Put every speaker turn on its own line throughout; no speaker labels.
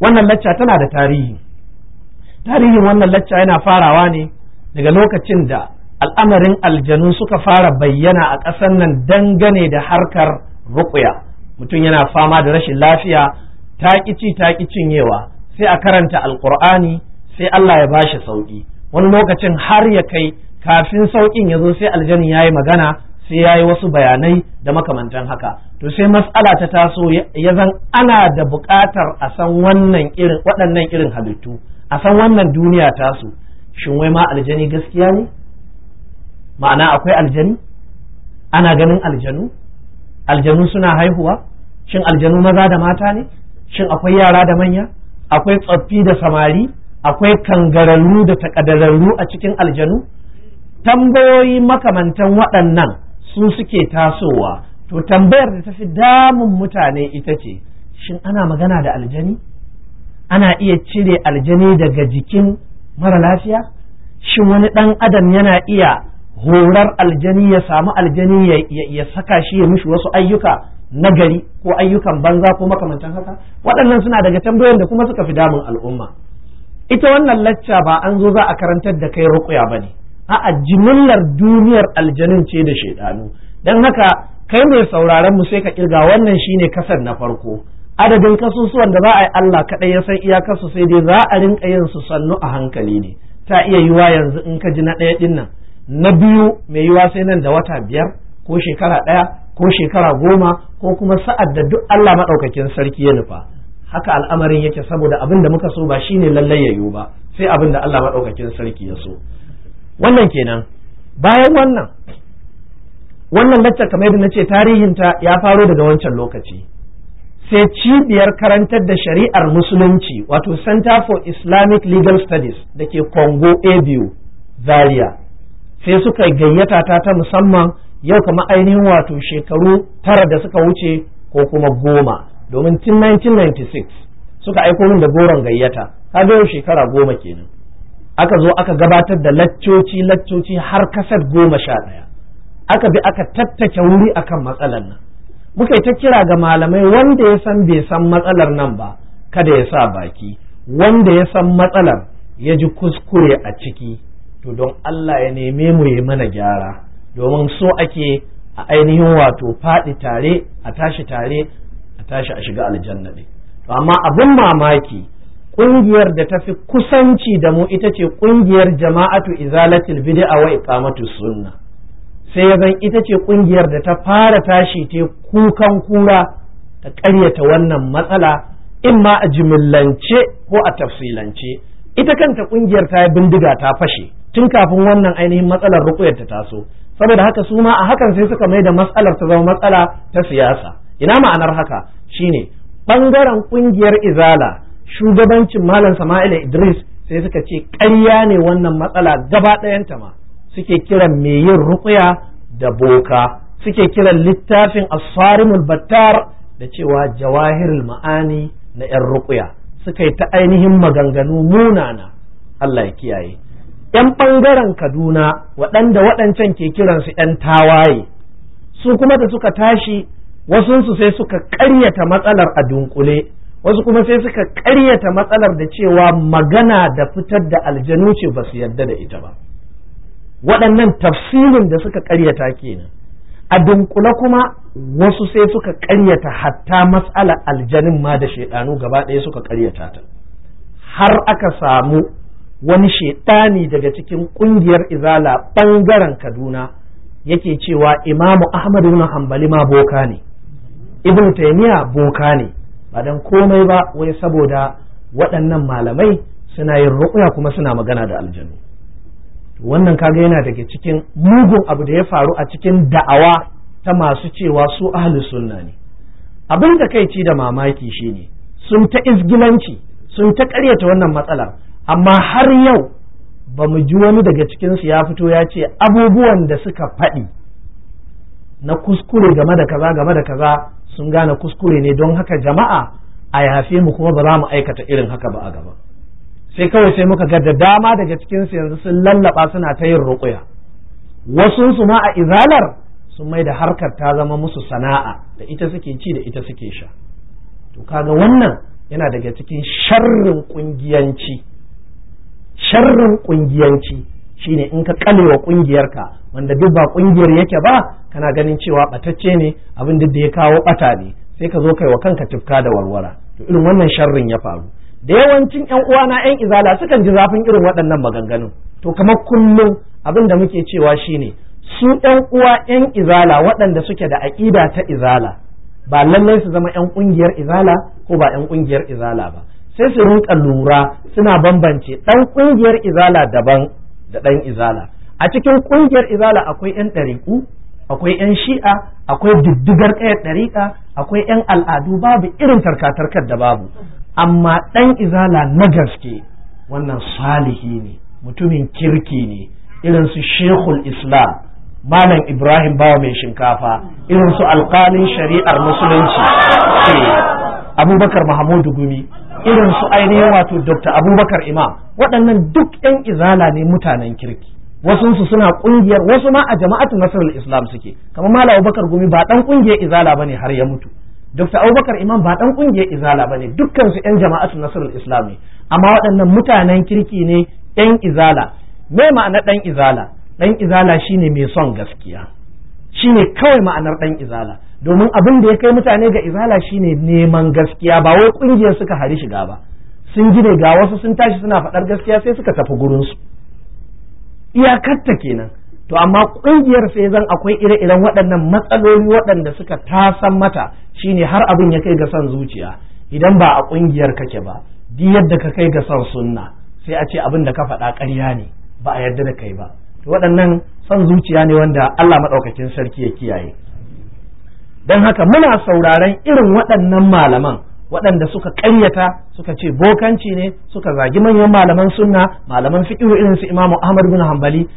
wannan lacca tana da tarihi. Tarihin wannan lacca yana farawa ne daga lokacin da al'amarin aljanu suka fara bayyana a ƙasar nan dangane da harkar ruqya. Mutum yana fama da rashin lafiya, taƙici cinyewa, sai a karanta alƙur'ani sai Allah ya bashi sauƙi. Wani lokacin har ya kai kafin sauƙin ya zo sai aljanin ya yi magana, sai ya yi wasu bayanai da makamantan haka. To sai mas'ala ta taso ya zan ana da buƙatar a san waɗannan irin halittu, a san wannan duniya tasu. Shin wai ma aljani gaskiya ne? Ma'ana akwai aljani? Ana ganin aljanu? Aljanu suna haihuwa? Shin aljanu maza da mata ne? Shin akwai yara da manya? Akwai tsoffi da samari? Akwai kangararru da takadararru a cikin aljanu? Tambayoyi makamantan waɗannan su suke tasowa. To tambayar da tafi damun mutane ita ce, shin ana magana da aljani? Ana iya cire aljani daga jikin mara lafiya? Shin wani ɗan adam yana iya horar aljani ya samu aljani ya saka shi ya mishi wasu ayyuka nagari ko ayyukan banza ko makamantan haka? Waɗannan suna daga tambayoyin da kuma suka fi damun al'umma. Ita wannan lacca ba an zo za a karantar da kai ruqya bane, a'a jimillar duniyar aljanin ce da shaidanu. Dan haka kai mai sauraron mu sai ka kirga wannan shine kasar na farko. Adadin kasusuwan da za a yi Allah kaɗai ya san iyakarsu, sai dai za a rinka yin su sannu a hankali ne. Ta iya yiwa yanzu in ka ji na ɗaya ɗin nan, na biyu mai yiwa sai nan da wata 5 ko shekara 1 ko shekara 10 ko kuma sa'ad da duk Allah maɗaukakin sarki ya nufa. Haka al'amarin yake, saboda abin da muka so ba shine lallai ya yiwu ba, sai abin da Allah maɗaukakin sarki ya so. Wannan kenan. Bayan wannan lacca kamar yadda nace tarihinta ya faro daga wancan lokaci. Sai cibiyar karantar da shari'ar musulunci, wato Center for Islamic Legal Studies da ke Congo ABU Zaria, sai suka gayyata ta musamman yau kamar ainihin wato shekaru 9 da suka wuce ko kuma 10, domin tun 1996 suka aiko min da goron gayyata, kaga yau shekara 10 kenan. Aka zo aka gabatar da laccoci har kasar 11, aka bi aka tattake wuri akan matsalar nan. Muka yi ta kira ga malamai, wanda ya san bai san matsalar nan ba kada ya sa baki, wanda ya san matsalar ya ji kuskure a ciki, to don Allah ya neme mu yi mana gyara, domin so ake a ainihin wato faɗi tare a tashi a shiga aljanna ne. To amma abin mamaki, ƙungiyar da ta fi kusanci da mu ita ce ƙungiyar jama'atu izalatul bid'a wa iqamatus sunna. Sai ya zan ita ce ƙungiyar da ta fara tashi ta kukan kura ta ƙaryata wannan matsala, in ma a jimillance ko a tafsilance. Ita kanta ƙungiyar ta yi bindiga ta fashe tun kafin wannan ainihin matsalar ruqyar ta taso, saboda haka su ma a hakan sai suka mai da matsalar ta zama matsala ta siyasa. Ina ma'anar haka shine ɓangaren ƙungiyar izala, shugabancin Malam Sama'ila Idris, sai suka ce ƙarya ne wannan matsala gaba ɗayanta ma. Suke kiran mai yin ruqya da boka, suke kiran littafin as-sarimul battar da cewa jawahirul ma'ani na 'yan ruqya. Suka yi ta ainihin maganganu munana, Allah ya kiyaye. 'Yan ɓangaren Kaduna waɗanda waɗancan ke kiransu 'yan tawaye, su kuma da suka tashi wasunsu sai suka ƙaryata matsalar a dunkule, wasu kuma sai suka ƙaryata matsalar da cewa magana da fitar da aljanu ce ba su yarda da ita ba. Waɗannan tafsilin da suka ƙaryata kenan. A dunkule kuma wasu sai suka ƙaryata hatta matsalar aljanin ma da shaidanu gaba ɗaya suka ƙaryata ta. Har aka samu wani shaidani daga cikin ƙungiyar izala ɓangaren Kaduna yake cewa Imamu Ahmad ibn Hanbali ma boka ne, Ibn Taymiyyah boka ne, ba dan komai ba wai saboda waɗannan malamai suna yin ruqya kuma suna magana da aljanu. Wannan kaga yana daga cikin mugun abu da ya faru a cikin da'awa ta masu cewa su ahli sunna ne. Abin da kai ci da mamaki shine sun ta izgilanci, sun ta ƙaryata wannan matsalar, amma har yau ba mu ji wani daga cikinsu ya fito ya ce abubuwan da suka faɗi na kuskure game da kaza sun gane kuskure ne, don haka jama'a a yafe mu kuma ba za mu aikata irin haka ba a gaba. Sai kawai sai muka ga da dama daga cikinsu yanzu sun lallaba suna ta yin ruqya, wasunsu ma a izalar sun mai da harkar ta zama musu sana'a, da ita suke ci da ita suke sha. To kaga wannan yana daga cikin sharrin kungiyanci shine in ka kalewa kungiyarka wanda duk ba kungiyar yake ba kana ganin cewa batacce ne abin da ya kawo bata ne sai ka zo kai wa kanka tufka da warwara to irin wannan sharrin ya faru da yawancin ƴan uwana ƴan izala sukan ji zafin irin waɗannan maganganun to kamar kullum abin da muke cewa shine su ƴan uwa ƴan izala waɗanda suke da aƙida ta izala ba lallai su zama ƴan ƙungiyar izala ko ba ƴan ƙungiyar izala ba sai su rinka lura suna bambance ɗan ƙungiyar izala daban da ɗan izala a cikin ƙungiyar izala akwai ƴan ɗariƙu akwai ƴan shi'a akwai diddigar ƙayar ɗariƙa akwai ƴan al'adu babu irin tarkatarkar da babu amma ɗan izala na gaske wannan salihi ne mutumin kirki ne irin su shekul islam malam ibrahim bawa mai shinkafa irin su alƙalin shari'ar musulunci abubakar mahamudu gumi irin su ainihin wato dr abubakar imam waɗannan duk yan izala ne mutanen kirki wasu su suna ƙungiyar wasu ma a jama'atu nasarar islam suke kamar malam abubakar gumi ba ɗan ƙungiyar izala bane har ya mutu dr abubakar imam ba ɗan ƙungiyar izala bane dukkan su yan jama'atu nasarar islam ne amma waɗannan mutanen kirki ne yan izala me ma'ana ɗan izala ɗan izala shine mai son gaskiya shine kawai ma'anar ɗan izala domin abin da ya kai mutane ga izala shine neman gaskiya ba wai ƙungiyar suka hari shiga ba sun ji ne ga wasu sun tashi suna faɗar gaskiya sai suka tafi gurinsu iyakarta kenan to amma ƙungiyar sai zan akwai ire-iren waɗannan matsaloli waɗanda suka tasan mata shine har abin ya kai ga son zuciya idan ba a ƙungiyar kake ba duk yadda ka kai ga son sunna sai a ce abin da ka faɗa ƙarya ne ba a yarda da kai ba to waɗannan son zuciya ne wanda Allah maɗaukakin sarki ya kiyaye don haka muna sauraron irin waɗannan malaman waɗanda suka ƙaryata suka ce bokanci ne suka zagi manyan malaman sunna malaman fiqh irin su Imam Ahmad bin Hanbali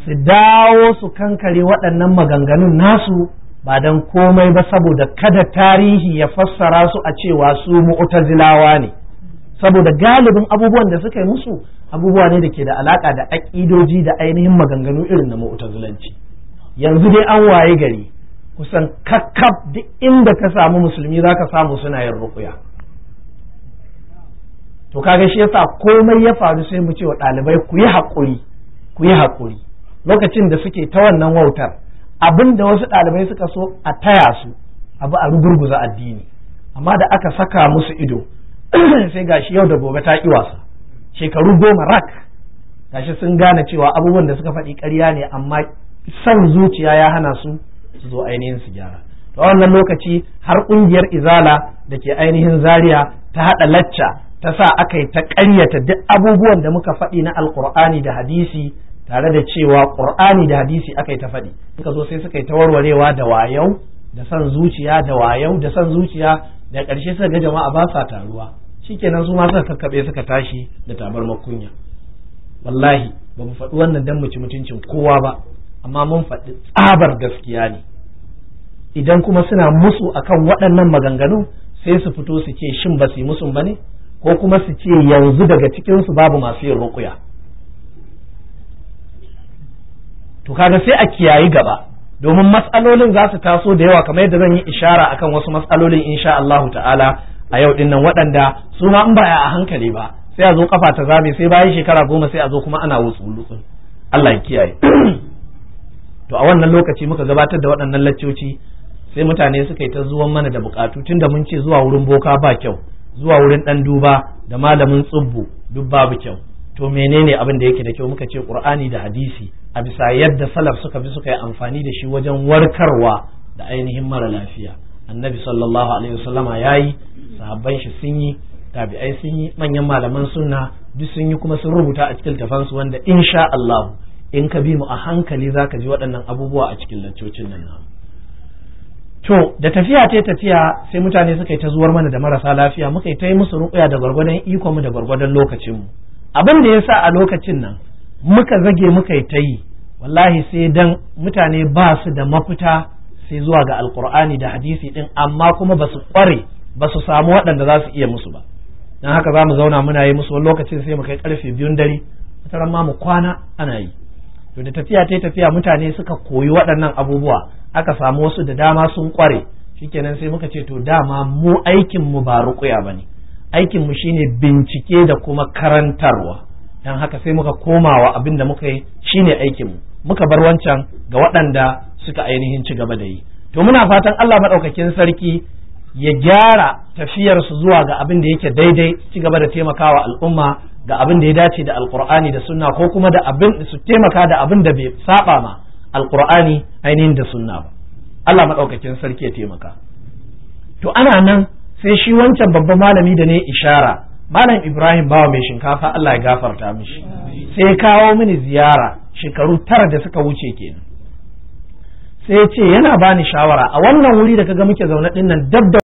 su dawo su kankare waɗannan maganganun nasu ba dan komai ba saboda kada tarihi ya fassara su a cewa su mu'tazilawa ne saboda galibin abubuwan da suka yi musu abubuwa ne da ke da alaka da aƙidoji da ainihin maganganu irin na mu'tazilanci yanzu dai an waye gari kusan kakkaf duk inda ka samu musulmi za ka samu suna yin ruqya to kaga shi yasa komai ya faru sai mu ce wa ɗalibai ku yi haƙuri lokacin da suke ta wannan wautar abin da wasu ɗalibai suka so a taya su abu a rugurguza addini amma da aka saka musu ido sai gashi yau da gobe ta ƙi wasa shekaru 10 rak gashi sun gane cewa abubuwan da suka faɗi ƙarya ne amma son zuciya ya hana su zo ainihin su gyara to wannan lokaci har ƙungiyar izala da ke ainihin zaria ta haɗa lacca ta sa aka yi ta ƙaryata duk abubuwan da muka faɗi na alƙur'ani da hadisi tare da cewa ƙur'ani da hadisi aka yi ta faɗi suka zo sai suka yi ta warwarewa da wayau da son zuciya da wayau da son zuciya da ƙarshe suka ga jama'a ba sa taruwa shikenan su ma suka kakkaɓe suka tashi da tabar makunya wallahi ba mu faɗi wannan dan mu ci mutuncin kowa ba amma mun faɗi tsabar gaskiya ne idan kuma suna musu akan waɗannan maganganu sai su fito su ce shin ba su yi musun ba ne ko kuma su ce yanzu daga cikinsu babu masu yin ruqya to kaga sai a kiyayi gaba domin matsalolin za su taso da yawa kamar yadda zan yi ishara akan wasu matsalolin insha Allahu ta'ala a yau din nan waɗanda su ma in ba a hankali ba sai a zo kafa ta zabe sai bayan shekara 10 sai a zo kuma ana wutsu Allah ya kiyaye to a wannan lokaci muka gabatar da waɗannan laccoci sai mutane suka yi ta zuwan mana da bukatu tunda mun ce zuwa wurin boka ba kyau zuwa wurin dan duba da malamin tsubbu duk babu kyau to menene abin da yake da kyau muka ce Qur'ani da hadisi a bisa yadda salaf suka bi suka yi amfani da shi wajen warkarwa da ainihin mara lafiya annabi sallallahu alaihi wasallama yayi sahabban shi sun yi tabi'ai sun yi manyan malaman sunna duk sun yi kuma sun rubuta a cikin tafansu wanda insha Allah in ka bi mu a hankali zaka ji waɗannan abubuwa a cikin laccocin nan namu to da tafiya sai mutane suka yi ta zuwar mana da marasa lafiya muka yi ta yi musu ruƙuya da gwargwadon ikon mu da gwargwadon lokacin mu abin da yasa a lokacin nan muka zage muka yi ta yi wallahi sai dan mutane ba su da mafita sai zuwa ga alkur'ani da hadisi din amma kuma ba su kware ba su samu waɗanda za su iya musu ba dan haka za mu zauna muna yi musu wani lokacin sai mu kai karfe 2 dare wataran ma mu kwana ana yi to da tafiya mutane suka koyi waɗannan abubuwa aka samu wasu da dama sun kware shikenan sai muka ce to dama mu aikin mu ba ruqya bane aikin mu shine bincike da kuma karantarwa, dan haka sai muka komawa abin da muka yi shine aikin mu, muka bar wancan ga waɗanda suka ainihin ci gaba da yi. To muna fatan Allah madaukakin sarki ya gyara tafiyar su zuwa ga abin da yake daidai, ci gaba da taimakawa al'umma ga abin da ya dace da alqur'ani da sunna, ko kuma da abin su taimaka da abin da bai saba ma alqur'ani ainihin da sunna ba. Allah madaukakin sarki ya taimaka. To ana nan sai shi wancan babban malami da ne ishara, malam Ibrahim Bawa mai shinkafa, Allah ya gafarta mishi, sai ya kawo mini ziyara shekaru 9 da suka wuce kenan. Sai ya ce yana bani shawara a wannan wuri da kaga muke zaune dinnan dab da